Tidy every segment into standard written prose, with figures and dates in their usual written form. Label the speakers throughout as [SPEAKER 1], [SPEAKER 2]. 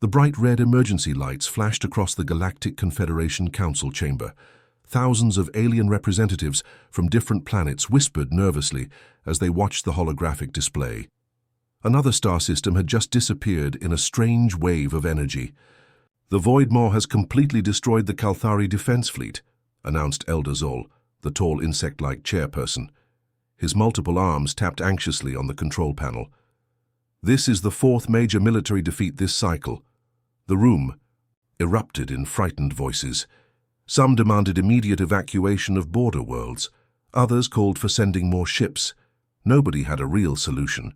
[SPEAKER 1] The bright red emergency lights flashed across the Galactic Confederation Council chamber. Thousands of alien representatives from different planets whispered nervously as they watched the holographic display. Another star system had just disappeared in a strange wave of energy. "The Void Maw has completely destroyed the Kalthari defense fleet," announced Elder Zhou, the tall insect-like chairperson. His multiple arms tapped anxiously on the control panel. "This is the fourth major military defeat this cycle." The room erupted in frightened voices. Some demanded immediate evacuation of border worlds. Others called for sending more ships. Nobody had a real solution.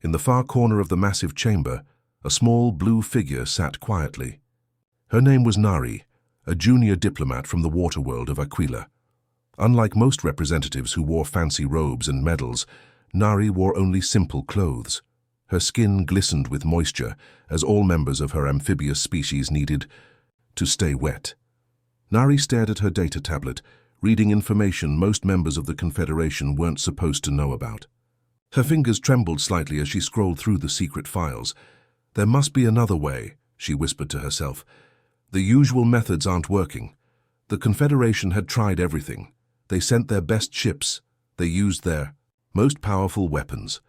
[SPEAKER 1] In the far corner of the massive chamber, a small blue figure sat quietly. Her name was Nari, a junior diplomat from the water world of Aquila. Unlike most representatives who wore fancy robes and medals, Nari wore only simple clothes. Her skin glistened with moisture, as all members of her amphibious species needed to stay wet. Nari stared at her data tablet, reading information most members of the Confederation weren't supposed to know about. Her fingers trembled slightly as she scrolled through the secret files. "There must be another way," she whispered to herself. "The usual methods aren't working. The Confederation had tried everything. They sent their best ships. They used their most powerful weapons.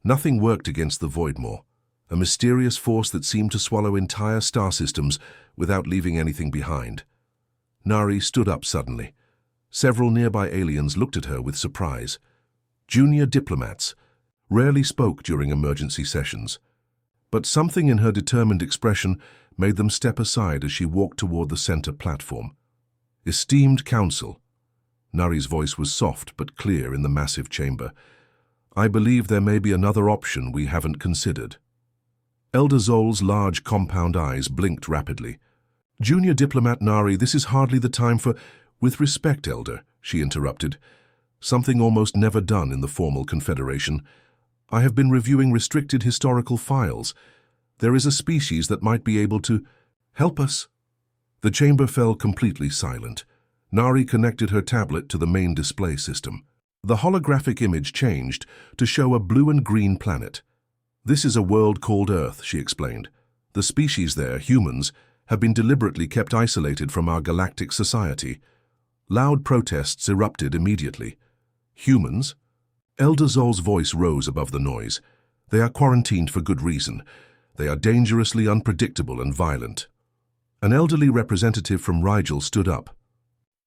[SPEAKER 1] Nothing worked against the Void Maw, a mysterious force that seemed to swallow entire star systems without leaving anything behind." Nari stood up suddenly. Several nearby aliens looked at her with surprise. Junior diplomats rarely spoke during emergency sessions, but something in her determined expression made them step aside as she walked toward the center platform. "Esteemed Council," Nari's voice was soft but clear in the massive chamber, "I believe there may be another option we haven't considered." Elder Zol's large compound eyes blinked rapidly. "Junior diplomat Nari, this is hardly the time for—" "With respect, Elder," she interrupted, "something almost never done in the formal Confederation. I have been reviewing restricted historical files. There is a species that might be able to help us." The chamber fell completely silent. Nari connected her tablet to the main display system. The holographic image changed to show a blue and green planet. "This is a world called Earth," she explained. "The species there, humans, have been deliberately kept isolated from our galactic society." Loud protests erupted immediately. "Humans?" Elder Zol's voice rose above the noise. "They are quarantined for good reason. They are dangerously unpredictable and violent." An elderly representative from Rigel stood up.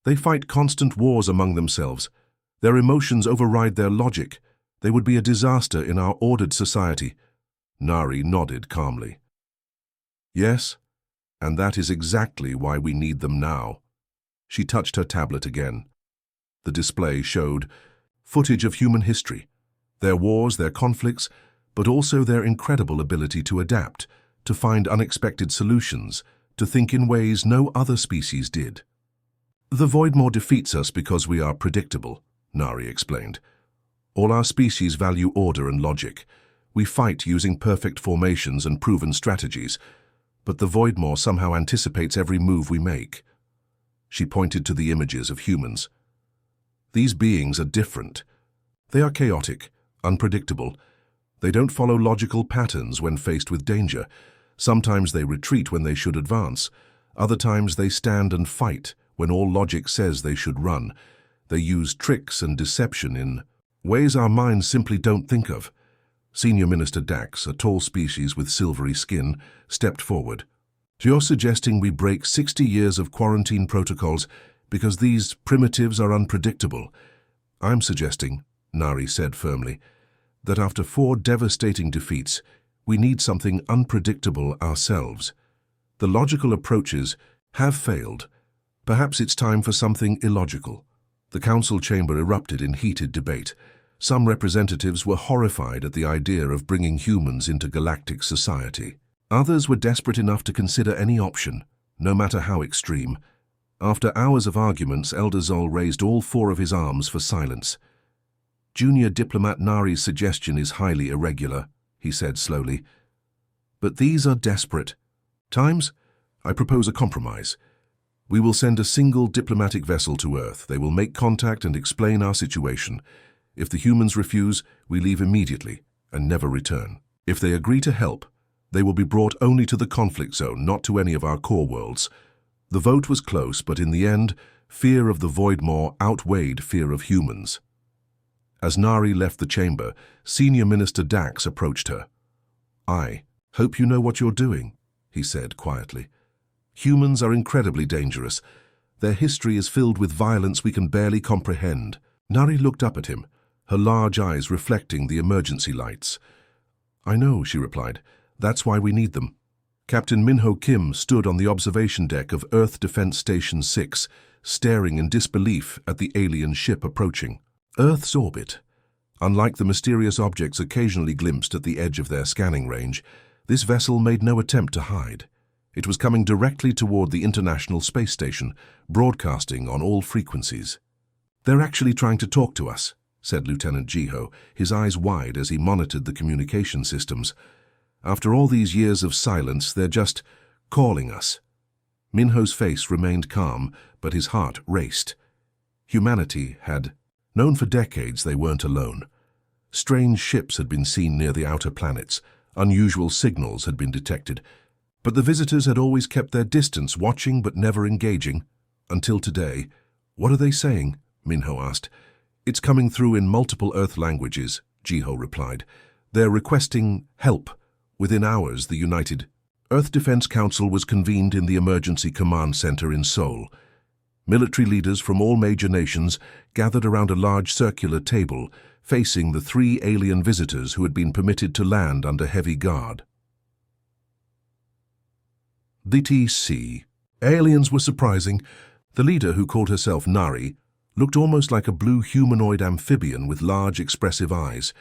[SPEAKER 1] "They fight constant wars among themselves. Their emotions override their logic. They would be a disaster in our ordered society." Nari nodded calmly. "Yes, and that is exactly why we need them now." She touched her tablet again. The display showed footage of human history, their wars, their conflicts, but also their incredible ability to adapt, to find unexpected solutions, to think in ways no other species did. "The Void Maw defeats us because we are predictable," Nari explained. "All our species value order and logic. We fight using perfect formations and proven strategies, but the Void Maw somehow anticipates every move we make." She pointed to the images of humans. "These beings are different. They are chaotic, unpredictable. They don't follow logical patterns when faced with danger. Sometimes they retreat when they should advance. Other times they stand and fight when all logic says they should run. They use tricks and deception in ways our minds simply don't think of." Senior Minister Dax, a tall species with silvery skin, stepped forward. "You're suggesting we break 60 years of quarantine protocols because these primitives are unpredictable?" "I'm suggesting," Nari said firmly, "that after 4 devastating defeats, we need something unpredictable ourselves. The logical approaches have failed. Perhaps it's time for something illogical." The council chamber erupted in heated debate. Some representatives were horrified at the idea of bringing humans into galactic society. Others were desperate enough to consider any option, no matter how extreme. After hours of arguments, Elder Zhou raised all 4 of his arms for silence. "Junior diplomat Nari's suggestion is highly irregular," he said slowly. "But these are desperate times. I propose a compromise. We will send a single diplomatic vessel to Earth. They will make contact and explain our situation. If the humans refuse, we leave immediately and never return. If they agree to help, They will be brought only to the conflict zone, not to any of our core worlds. The vote was close, but in the end, fear of the Voidmaw outweighed fear of humans. As Nari left the chamber, Senior Minister Dax approached her. "I hope you know what you're doing," he said quietly. "Humans are incredibly dangerous. Their history is filled with violence we can barely comprehend." Nari looked up at him, her large eyes reflecting the emergency lights. "I know," she replied. "That's why we need them." Captain Minho Kim stood on the observation deck of Earth Defense Station 6, staring in disbelief at the alien ship approaching. Earth's orbit. Unlike the mysterious objects occasionally glimpsed at the edge of their scanning range, this vessel made no attempt to hide. It was coming directly toward the International Space Station, broadcasting on all frequencies. "They're actually trying to talk to us," said Lieutenant Jiho, his eyes wide as he monitored the communication systems. "After all these years of silence, they're just calling us." Minho's face remained calm, but his heart raced. Humanity had known for decades they weren't alone. Strange ships had been seen near the outer planets, unusual signals had been detected, but the visitors had always kept their distance, watching but never engaging. Until today. "What are they saying?" Minho asked. "It's coming through in multiple Earth languages," Jiho replied. "They're requesting help." Within hours, the United Earth Defense Council was convened in the Emergency Command Center in Seoul. Military leaders from all major nations gathered around a large circular table, facing the 3 alien visitors who had been permitted to land under heavy guard. The TC. Aliens were surprising. The leader, who called herself Nari, looked almost like a blue humanoid amphibian with large, expressive eyes.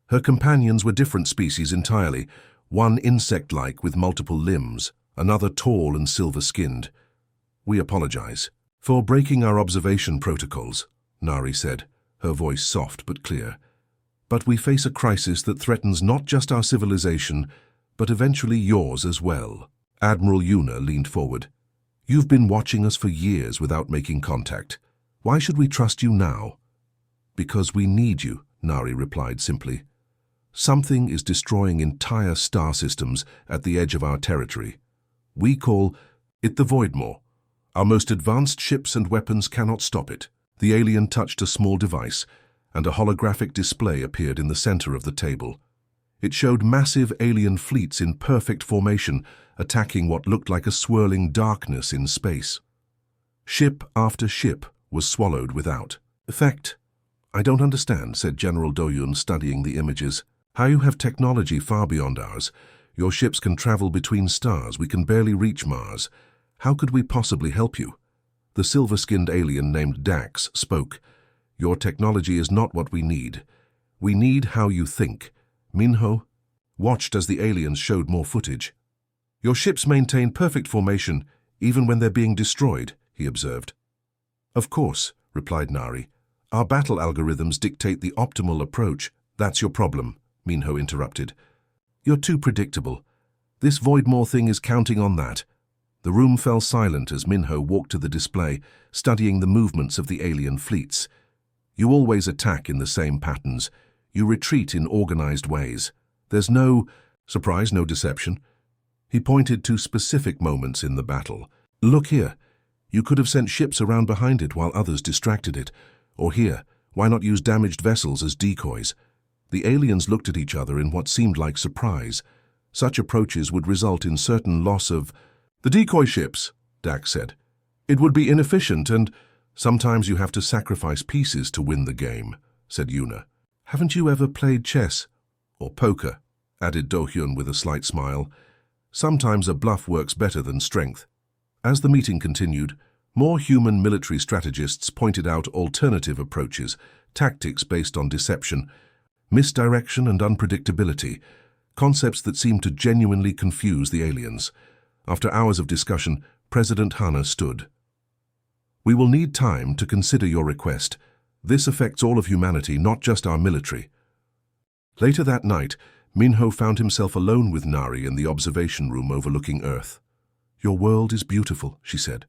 [SPEAKER 1] Her companions were different species entirely, one insect-like with multiple limbs, another tall and silver-skinned. "We apologize for breaking our observation protocols," Nari said, her voice soft but clear. "But we face a crisis that threatens not just our civilization, but eventually yours as well." Admiral Yuna leaned forward. "You've been watching us for years without making contact. Why should we trust you now?" "Because we need you," Nari replied simply. "Something is destroying entire star systems at the edge of our territory. We call it the Voidmaw. Our most advanced ships and weapons cannot stop it." The alien touched a small device, and a holographic display appeared in the center of the table. It showed massive alien fleets in perfect formation, attacking what looked like a swirling darkness in space. Ship after ship was swallowed without effect. "I don't understand," said General Doyun, studying the images. "How you have technology far beyond ours. Your ships can travel between stars. We can barely reach Mars. How could we possibly help you?" The silver-skinned alien named Dax spoke. "Your technology is not what we need. We need how you think." Minho watched as the aliens showed more footage. "Your ships maintain perfect formation even when they're being destroyed," he observed. "Of course," replied Nari. "Our battle algorithms dictate the optimal approach." "That's your problem," Minho interrupted. "You're too predictable. This Voidmaw thing is counting on that." The room fell silent as Minho walked to the display, studying the movements of the alien fleets. "You always attack in the same patterns. You retreat in organized ways. There's no surprise, no deception." He pointed to specific moments in the battle. "Look here. You could have sent ships around behind it while others distracted it. Or here, why not use damaged vessels as decoys?" The aliens looked at each other in what seemed like surprise. Such approaches would result in certain loss of "the decoy ships," Dax said. "It would be inefficient and sometimes you have to sacrifice pieces to win the game," said Yuna. "Haven't you ever played chess or poker?" added Do-hyun with a slight smile. "Sometimes a bluff works better than strength." As the meeting continued, more human military strategists pointed out alternative approaches, tactics based on deception, misdirection and unpredictability, concepts that seemed to genuinely confuse the aliens. After hours of discussion, President Hana stood. "We will need time to consider your request. This affects all of humanity, not just our military." Later that night, Minho found himself alone with Nari in the observation room overlooking Earth. "Your world is beautiful," she said.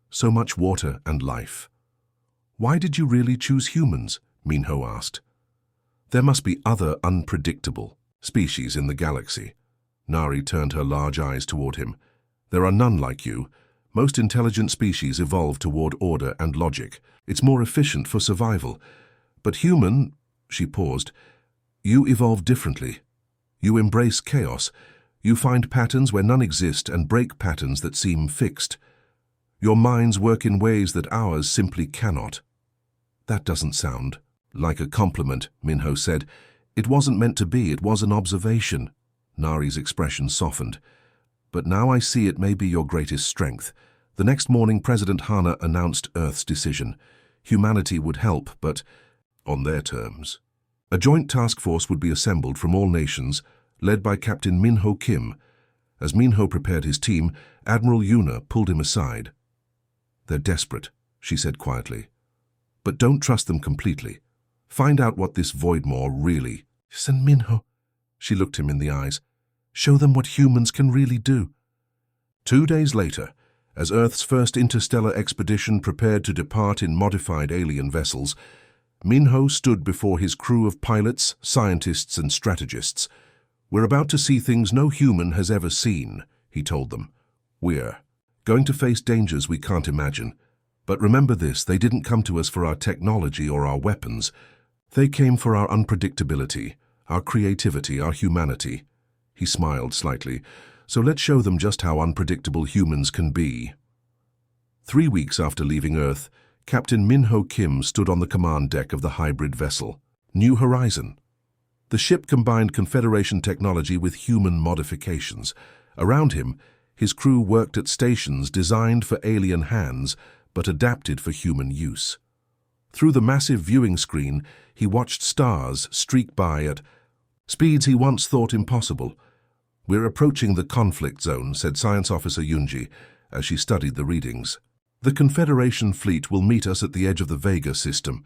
[SPEAKER 1] "So much water and life." "Why did you really choose humans?" Minho asked. "There must be other unpredictable species in the galaxy. Nari turned her large eyes toward him. There are none like you. Most intelligent species evolve toward order and logic. It's more efficient for survival. But human, she paused, you evolve differently. You embrace chaos. You find patterns where none exist and break patterns that seem fixed. Your minds work in ways that ours simply cannot. That doesn't sound like a compliment, Minho said. It wasn't meant to be, it was an observation. Nari's expression softened. But now I see it may be your greatest strength. The next morning, President Hana announced Earth's decision. Humanity would help, but on their terms. A joint task force would be assembled from all nations, led by Captain Minho Kim. As Minho prepared his team, Admiral Yuna pulled him aside. They're desperate, she said quietly. But don't trust them completely. Find out what this Voidmaw really... Send Minho. She looked him in the eyes. Show them what humans can really do. 2 days later, as Earth's first interstellar expedition prepared to depart in modified alien vessels, Minho stood before his crew of pilots, scientists, and strategists. We're about to see things no human has ever seen, he told them. We're going to face dangers we can't imagine. But remember this, they didn't come to us for our technology or our weapons. They came for our unpredictability, our creativity, our humanity. He smiled slightly. So let's show them just how unpredictable humans can be. 3 weeks after leaving Earth, Captain Minho Kim stood on the command deck of the hybrid vessel, New Horizon. The ship combined Confederation technology with human modifications. Around him, his crew worked at stations designed for alien hands, but adapted for human use. Through the massive viewing screen, he watched stars streak by at speeds he once thought impossible. We're approaching the conflict zone, said Science Officer Yunji, as she studied the readings. The Confederation fleet will meet us at the edge of the Vega system.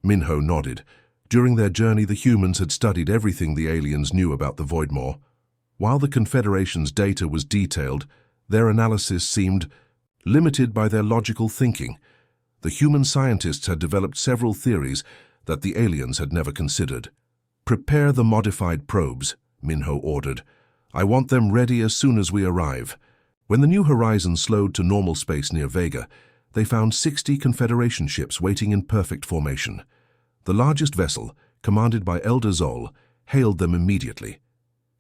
[SPEAKER 1] Minho nodded. During their journey, the humans had studied everything the aliens knew about the Voidmaw. While the Confederation's data was detailed, their analysis seemed limited by their logical thinking. The human scientists had developed several theories that the aliens had never considered. Prepare the modified probes, Minho ordered. I want them ready as soon as we arrive. When the New Horizon slowed to normal space near Vega, they found 60 Confederation ships waiting in perfect formation. The largest vessel, commanded by Elder Zhou, hailed them immediately.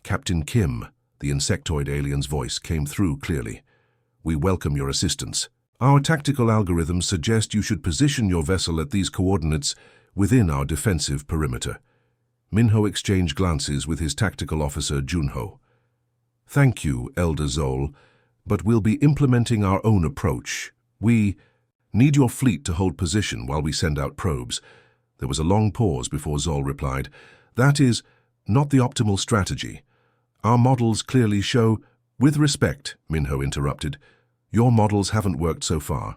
[SPEAKER 1] Captain Kim, the insectoid alien's voice, came through clearly. We welcome your assistance. Our tactical algorithms suggest you should position your vessel at these coordinates within our defensive perimeter. Minho exchanged glances with his tactical officer, Junho. Thank you, Elder Zhou, but we'll be implementing our own approach. We need your fleet to hold position while we send out probes. There was a long pause before Zhou replied. That is not the optimal strategy. Our models clearly show... With respect, Minho interrupted, your models haven't worked so far.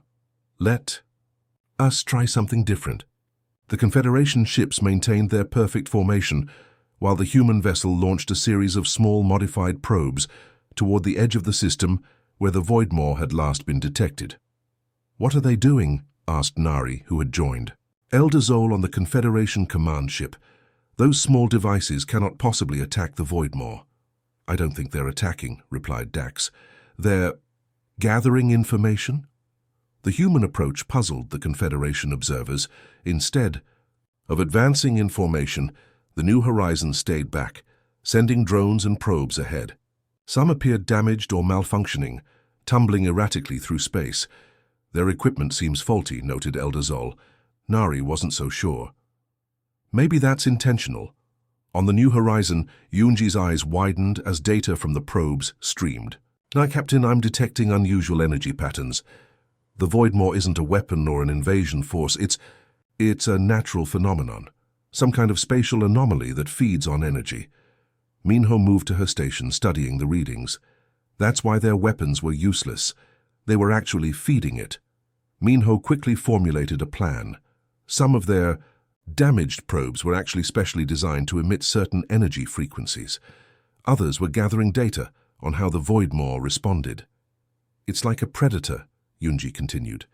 [SPEAKER 1] Let us try something different. The Confederation ships maintained their perfect formation, while the human vessel launched a series of small modified probes toward the edge of the system where the Voidmaw had last been detected. What are they doing? Asked Nari, who had joined. Elder Zhou on the Confederation command ship. Those small devices cannot possibly attack the Voidmaw. I don't think they're attacking, replied Dax. They're gathering information? The human approach puzzled the Confederation observers. Instead of advancing information, the New Horizon stayed back, sending drones and probes ahead. Some appeared damaged or malfunctioning, tumbling erratically through space. Their equipment seems faulty, noted Elder Zhou. Nari wasn't so sure. Maybe that's intentional. On the New Horizon, Yunji's eyes widened as data from the probes streamed. Now, Captain, I'm detecting unusual energy patterns. The Voidmaw isn't a weapon or an invasion force. It's a natural phenomenon. Some kind of spatial anomaly that feeds on energy. Minho moved to her station, studying the readings. That's why their weapons were useless. They were actually feeding it. Minho quickly formulated a plan. Some of their damaged probes were actually specially designed to emit certain energy frequencies. Others were gathering data on how the Voidmaw responded. It's like a predator, Yunji continued.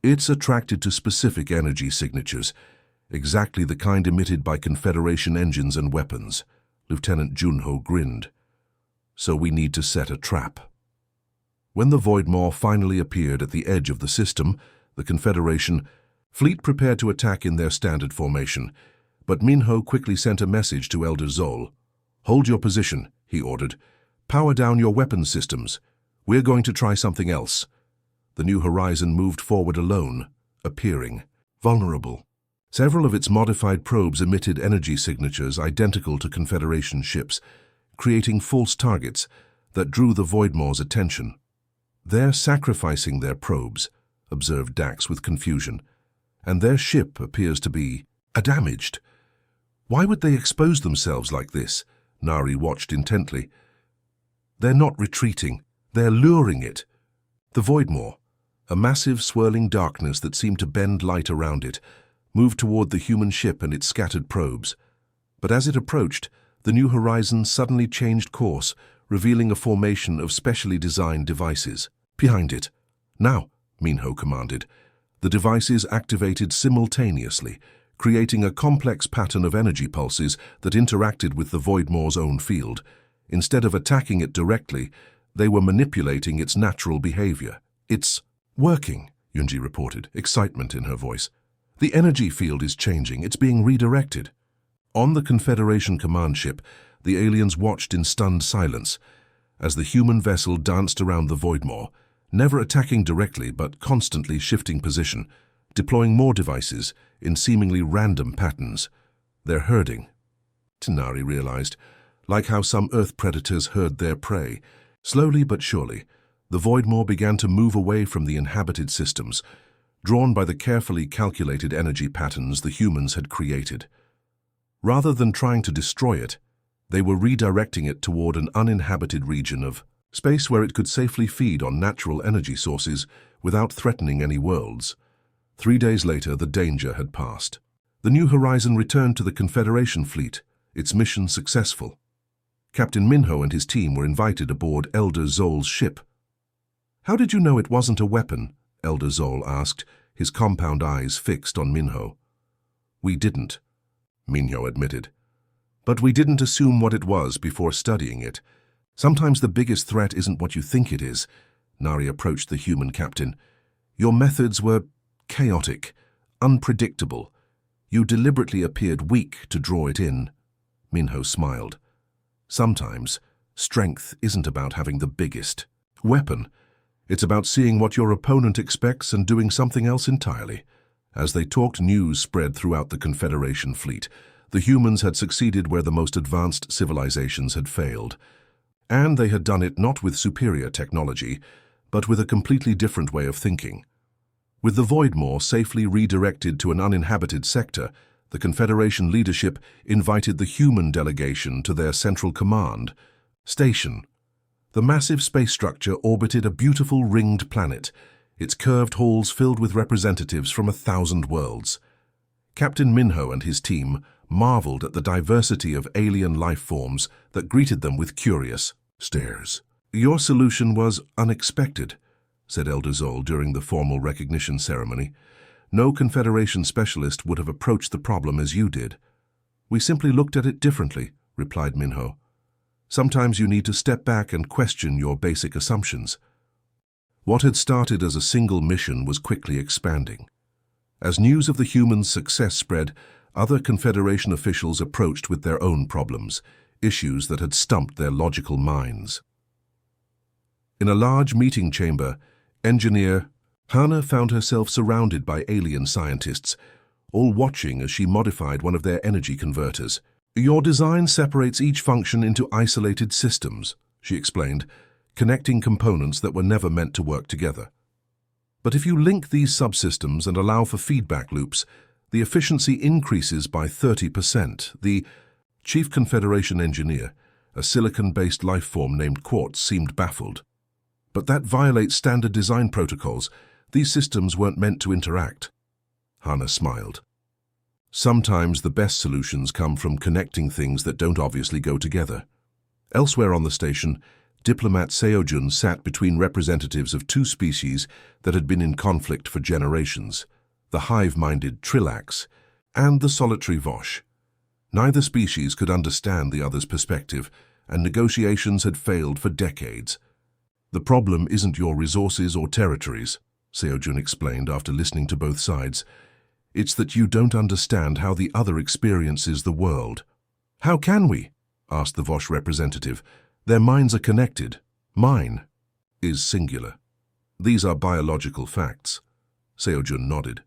[SPEAKER 1] It's attracted to specific energy signatures, exactly the kind emitted by Confederation engines and weapons. Lieutenant Junho grinned. so we need to set a trap. When the Voidmaw finally appeared at the edge of the system, the Confederation fleet prepared to attack in their standard formation, but Minho quickly sent a message to Elder Zhou. "Hold your position," he ordered. "Power down your weapons systems. We're going to try something else." The New Horizon moved forward alone, appearing vulnerable. Several of its modified probes emitted energy signatures identical to Confederation ships, creating false targets that drew the Voidmaw's attention. "They're sacrificing their probes," observed Dax with confusion, "and their ship appears to be damaged. Why would they expose themselves like this?" Nari watched intently. "They're not retreating, they're luring it." The Voidmaw, a massive swirling darkness that seemed to bend light around it, moved toward the human ship and its scattered probes. But as it approached, the New Horizon suddenly changed course, revealing a formation of specially designed devices. "Behind it. Now," Minho commanded. The devices activated simultaneously, creating a complex pattern of energy pulses that interacted with the Voidmaw's own field. Instead of attacking it directly, they were manipulating its natural behavior. "It's working," Yunji reported, excitement in her voice. "The energy field is changing. It's being redirected." On the Confederation command ship, the aliens watched in stunned silence as the human vessel danced around the Voidmaw, never attacking directly but constantly shifting position, deploying more devices in seemingly random patterns. "They're herding," Nari realized, like how some Earth predators herd their prey. Slowly but surely, the Voidmaw began to move away from the inhabited systems, drawn by the carefully calculated energy patterns the humans had created. Rather than trying to destroy it, they were redirecting it toward an uninhabited region of space where it could safely feed on natural energy sources without threatening any worlds. 3 days later, the danger had passed. The New Horizon returned to the Confederation fleet, its mission successful. Captain Minho and his team were invited aboard Elder Zhou's ship. "How did you know it wasn't a weapon?" Elder Zhou asked, his compound eyes fixed on Minho. "We didn't," Minho admitted. "But we didn't assume what it was before studying it. Sometimes the biggest threat isn't what you think it is." Nari approached the human captain. "Your methods were chaotic, unpredictable. You deliberately appeared weak to draw it in." Minho smiled. "Sometimes, strength isn't about having the biggest weapon. It's about seeing what your opponent expects and doing something else entirely." As they talked, news spread throughout the Confederation fleet. The humans had succeeded where the most advanced civilizations had failed. And they had done it not with superior technology, but with a completely different way of thinking. With the Voidmaw safely redirected to an uninhabited sector, the Confederation leadership invited the human delegation to their central command station. The massive space structure orbited a beautiful ringed planet, its curved halls filled with representatives from 1,000 worlds. Captain Minho and his team marveled at the diversity of alien life forms that greeted them with curious stares. "Your solution was unexpected," said Elder Zhou during the formal recognition ceremony. "No Confederation specialist would have approached the problem as you did." "We simply looked at it differently," replied Minho. "Sometimes you need to step back and question your basic assumptions." What had started as a single mission was quickly expanding. As news of the humans' success spread, other Confederation officials approached with their own problems, issues that had stumped their logical minds. In a large meeting chamber, engineer Hannah found herself surrounded by alien scientists, all watching as she modified one of their energy converters. "Your design separates each function into isolated systems," she explained, connecting components that were never meant to work together. "But if you link these subsystems and allow for feedback loops, the efficiency increases by 30%. The Chief Confederation engineer, a silicon-based life form named Quartz, seemed baffled. "But that violates standard design protocols. These systems weren't meant to interact." Hannah smiled. "Sometimes the best solutions come from connecting things that don't obviously go together." Elsewhere on the station, diplomat Seojun sat between representatives of 2 species that had been in conflict for generations, the hive-minded Trillax and the solitary Vosh. Neither species could understand the other's perspective, and negotiations had failed for decades. "The problem isn't your resources or territories," Seojun explained after listening to both sides. "It's that you don't understand how the other experiences the world." "How can we?" asked the Vosh representative. "Their minds are connected. Mine is singular. These are biological facts." Seojun nodded.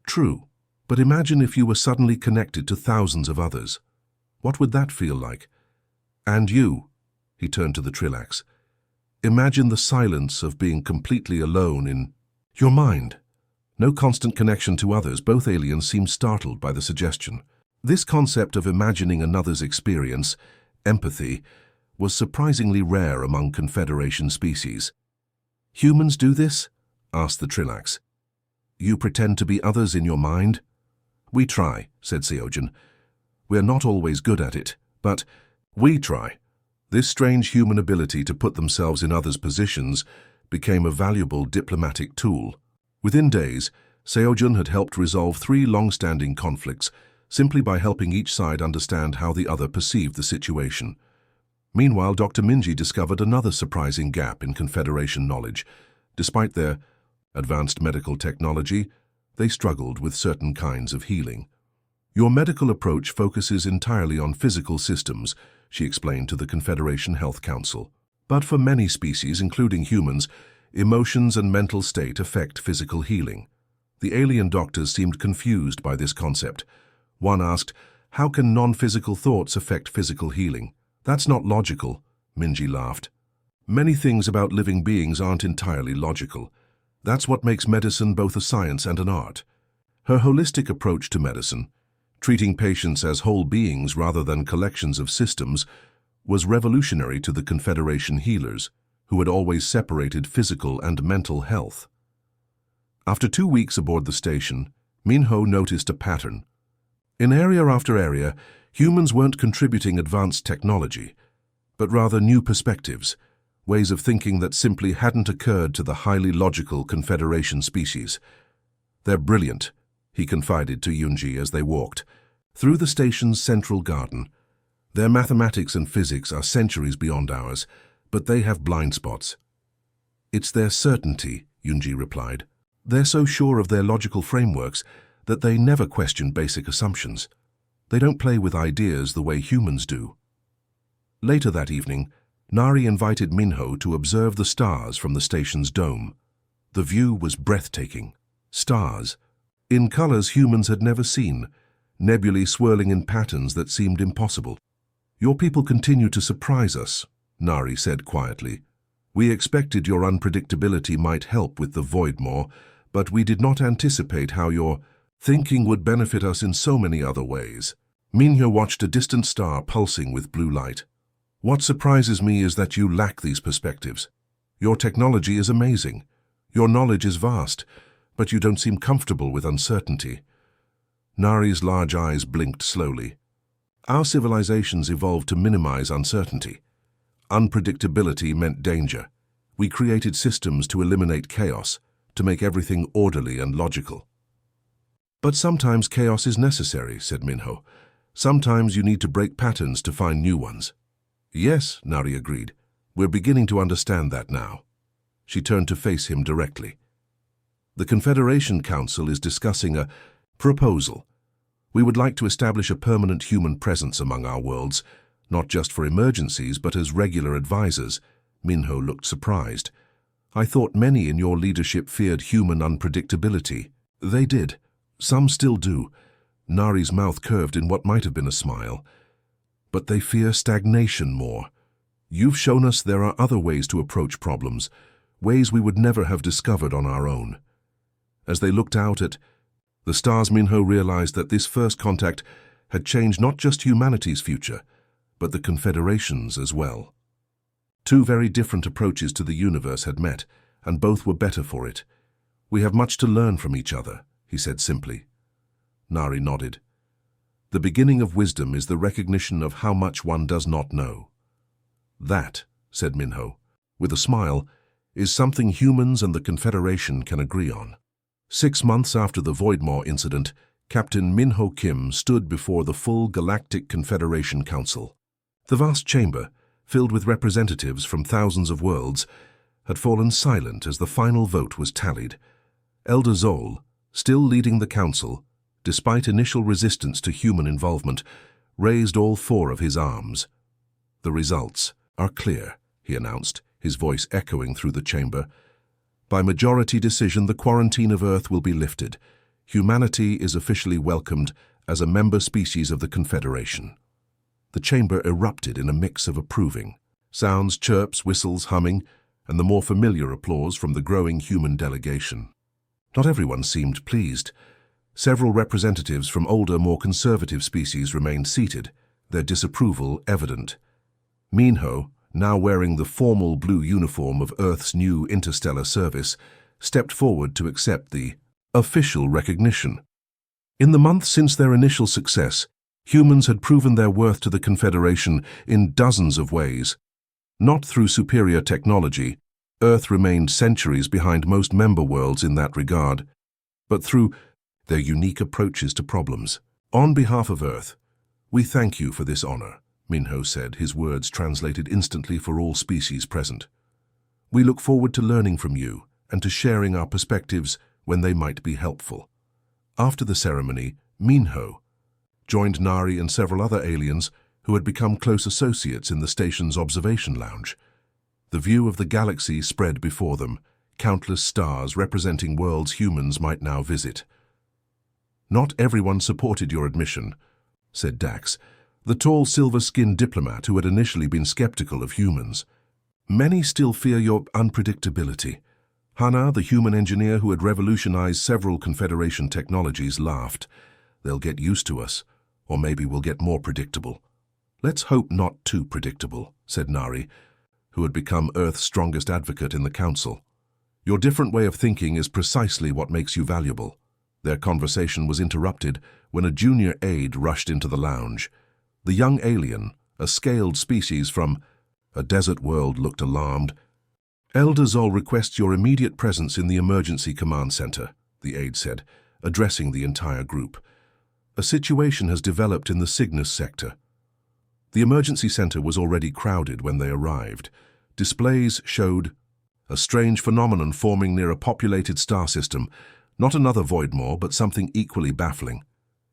[SPEAKER 1] "True, but imagine if you were suddenly connected to thousands of others. What would that feel like? And you," he turned to the Trillax, "imagine the silence of being completely alone in your mind. No constant connection to others." Both aliens seemed startled by the suggestion. This concept of imagining another's experience, empathy, was surprisingly rare among Confederation species. "Humans do this?" asked the Trillax. "You pretend to be others in your mind?" "We try," said Seojun. "We're not always good at it, but we try." This strange human ability to put themselves in others' positions became a valuable diplomatic tool. Within days, Seojun had helped resolve 3 long-standing conflicts simply by helping each side understand how the other perceived the situation. Meanwhile, Dr. Minji discovered another surprising gap in Confederation knowledge. Despite their advanced medical technology, they struggled with certain kinds of healing. "Your medical approach focuses entirely on physical systems," she explained to the Confederation Health Council. "But for many species, including humans, emotions and mental state affect physical healing." The alien doctors seemed confused by this concept. One asked, "How can non-physical thoughts affect physical healing?" "That's not logical," Minji laughed. "Many things about living beings aren't entirely logical. That's what makes medicine both a science and an art." Her holistic approach to medicine, treating patients as whole beings rather than collections of systems, was revolutionary to the Confederation healers, who had always separated physical and mental health. After 2 weeks aboard the station, Minho noticed a pattern. In area after area, humans weren't contributing advanced technology, but rather new perspectives, ways of thinking that simply hadn't occurred to the highly logical Confederation species. "They're brilliant," he confided to Yunji as they walked through the station's central garden. "Their mathematics and physics are centuries beyond ours, but they have blind spots." "It's their certainty," Yunji replied. "They're so sure of their logical frameworks that they never question basic assumptions. They don't play with ideas the way humans do." Later that evening, Nari invited Minho to observe the stars from the station's dome. The view was breathtaking. Stars, in colors humans had never seen, nebulae swirling in patterns that seemed impossible. "Your people continue to surprise us," Nari said quietly. "We expected your unpredictability might help with the Voidmaw, but we did not anticipate how your thinking would benefit us in so many other ways." Minho watched a distant star pulsing with blue light. "What surprises me is that you lack these perspectives. Your technology is amazing. Your knowledge is vast, but you don't seem comfortable with uncertainty." Nari's large eyes blinked slowly. "Our civilizations evolved to minimize uncertainty. Unpredictability meant danger. We created systems to eliminate chaos, to make everything orderly and logical." "But sometimes chaos is necessary," said Minho. "Sometimes you need to break patterns to find new ones." "Yes," Nari agreed. "We're beginning to understand that now." She turned to face him directly. "The Confederation Council is discussing a proposal. We would like to establish a permanent human presence among our worlds, not just for emergencies, but as regular advisors." Minho looked surprised. "I thought many in your leadership feared human unpredictability." "They did. Some still do." Nari's mouth curved in what might have been a smile. "But they fear stagnation more. You've shown us there are other ways to approach problems, ways we would never have discovered on our own." As they looked out at the stars, Minho realized that this first contact had changed not just humanity's future, but the Confederation's as well. 2 very different approaches to the universe had met, and both were better for it. "We have much to learn from each other," he said simply. Nari nodded. "The beginning of wisdom is the recognition of how much one does not know." "That," said Minho, with a smile, "is something humans and the Confederation can agree on." 6 months after the Voidmaw incident, Captain Minho Kim stood before the full Galactic Confederation Council. The vast chamber, filled with representatives from thousands of worlds, had fallen silent as the final vote was tallied. Elder Zhou, still leading the council, despite initial resistance to human involvement, raised all four of his arms. "The results are clear," he announced, his voice echoing through the chamber. "By majority decision, the quarantine of Earth will be lifted. Humanity is officially welcomed as a member species of the Confederation." The chamber erupted in a mix of approving sounds, chirps, whistles, humming, and the more familiar applause from the growing human delegation. Not everyone seemed pleased. Several representatives from older, more conservative species remained seated, their disapproval evident. Minho, now wearing the formal blue uniform of Earth's new interstellar service, stepped forward to accept the official recognition. In the months since their initial success, humans had proven their worth to the Confederation in dozens of ways. Not through superior technology, Earth remained centuries behind most member worlds in that regard, but through their unique approaches to problems. "On behalf of Earth, we thank you for this honor," Minho said, his words translated instantly for all species present. "We look forward to learning from you and to sharing our perspectives when they might be helpful." After the ceremony, Minho joined Nari and several other aliens who had become close associates in the station's observation lounge. The view of the galaxy spread before them, countless stars representing worlds humans might now visit. "Not everyone supported your admission," said Dax, the tall silver-skinned diplomat who had initially been skeptical of humans. "Many still fear your unpredictability." Hana, the human engineer who had revolutionized several Confederation technologies, laughed. "They'll get used to us, or maybe we'll get more predictable." "Let's hope not too predictable," said Nari, who had become Earth's strongest advocate in the Council. "Your different way of thinking is precisely what makes you valuable." Their conversation was interrupted when a junior aide rushed into the lounge. The young alien, a scaled species from a desert world, looked alarmed. "Elder Zhou requests your immediate presence in the emergency command center," the aide said, addressing the entire group. "A situation has developed in the Cygnus sector." The emergency center was already crowded when they arrived. Displays showed a strange phenomenon forming near a populated star system, not another Voidmore, but something equally baffling.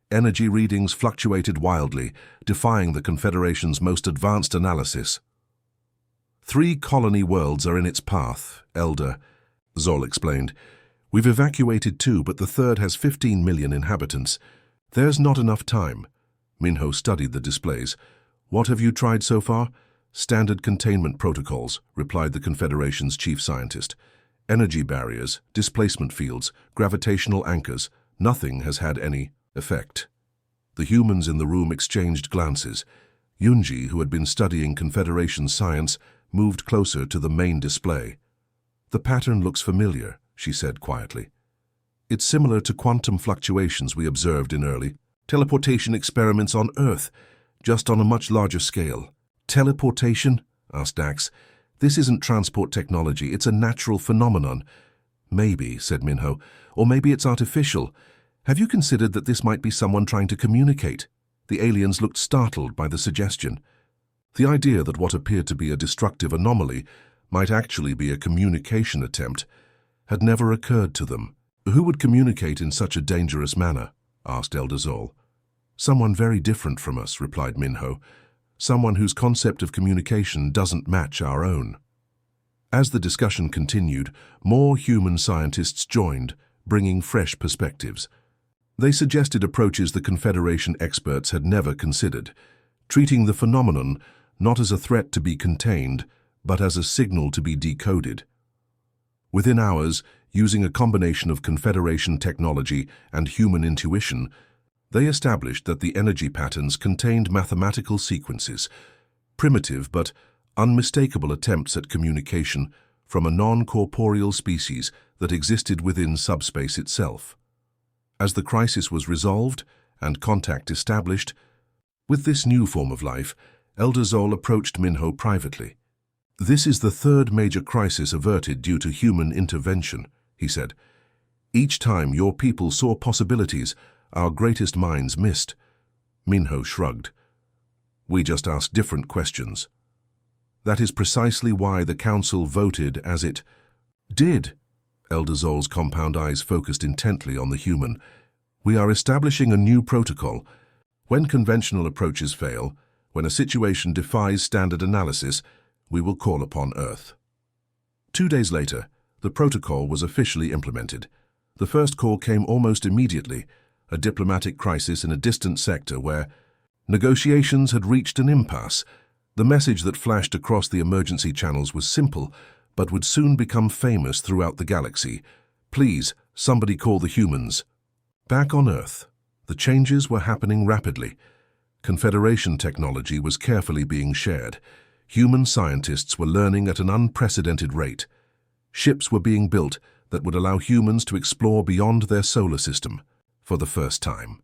[SPEAKER 1] Energy readings fluctuated wildly, defying the Confederation's most advanced analysis. "3 colony worlds are in its path, Elder," Zhou explained. "We've evacuated 2, but the third has 15 million inhabitants. There's not enough time." Minho studied the displays. "What have you tried so far?" "Standard containment protocols," replied the Confederation's chief scientist. "Energy barriers, displacement fields, gravitational anchors. Nothing has had any effect." The humans in the room exchanged glances. Yunji, who had been studying Confederation science, moved closer to the main display. "The pattern looks familiar," she said quietly. "It's similar to quantum fluctuations we observed in early teleportation experiments on Earth, just on a much larger scale." "Teleportation?" asked Dax. "This isn't transport technology, it's a natural phenomenon." "Maybe," said Minho, "or maybe it's artificial. Have you considered that this might be someone trying to communicate?" The aliens looked startled by the suggestion. The idea that what appeared to be a destructive anomaly might actually be a communication attempt had never occurred to them. "Who would communicate in such a dangerous manner?" asked Elder Zhou. "Someone very different from us," replied Minho. "Someone whose concept of communication doesn't match our own." As the discussion continued, more human scientists joined, bringing fresh perspectives. They suggested approaches the Confederation experts had never considered, treating the phenomenon not as a threat to be contained, but as a signal to be decoded. Within hours, using a combination of Confederation technology and human intuition, they established that the energy patterns contained mathematical sequences, primitive but unmistakable attempts at communication from a non-corporeal species that existed within subspace itself. As the crisis was resolved and contact established, with this new form of life, Elder Zhou approached Minho privately. "This is the third major crisis averted due to human intervention," he said. "Each time your people saw possibilities our greatest minds missed." Minho shrugged. "We just asked different questions." That is precisely why the Council voted as it did. Elder Zol's compound eyes focused intently on the human. We are establishing a new protocol. When conventional approaches fail, when a situation defies standard analysis, we will call upon Earth. 2 days later, the protocol was officially implemented. The first call came almost immediately, a diplomatic crisis in a distant sector where negotiations had reached an impasse. The message that flashed across the emergency channels was simple, but would soon become famous throughout the galaxy. Please, somebody call the humans. Back on Earth, the changes were happening rapidly. Confederation technology was carefully being shared. Human scientists were learning at an unprecedented rate. Ships were being built that would allow humans to explore beyond their solar system for the first time.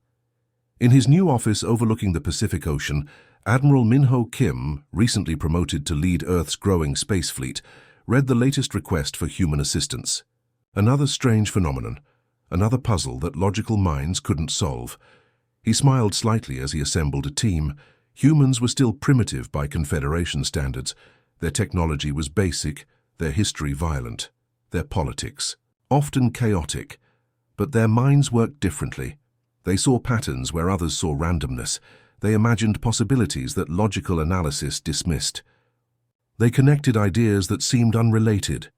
[SPEAKER 1] In his new office overlooking the Pacific Ocean, Admiral Minho Kim, recently promoted to lead Earth's growing space fleet, read the latest request for human assistance. Another strange phenomenon, another puzzle that logical minds couldn't solve. He smiled slightly as he assembled a team. Humans were still primitive by Confederation standards. Their technology was basic, their history violent, their politics often chaotic. But their minds worked differently. They saw patterns where others saw randomness. They imagined possibilities that logical analysis dismissed. They connected ideas that seemed unrelated.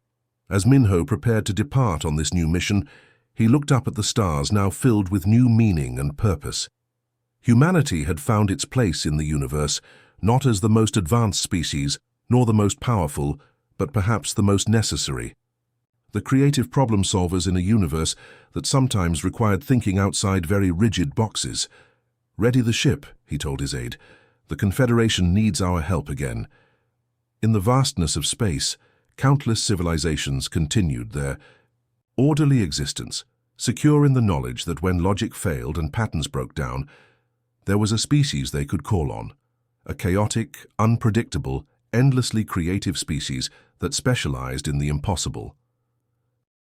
[SPEAKER 1] As Minho prepared to depart on this new mission, he looked up at the stars now filled with new meaning and purpose. Humanity had found its place in the universe, not as the most advanced species, nor the most powerful, but perhaps the most necessary. The creative problem solvers in a universe that sometimes required thinking outside very rigid boxes. "Ready the ship," he told his aide. "The Confederation needs our help again." In the vastness of space, countless civilizations continued their orderly existence, secure in the knowledge that when logic failed and patterns broke down, there was a species they could call on. A chaotic, unpredictable, endlessly creative species that specialized in the impossible.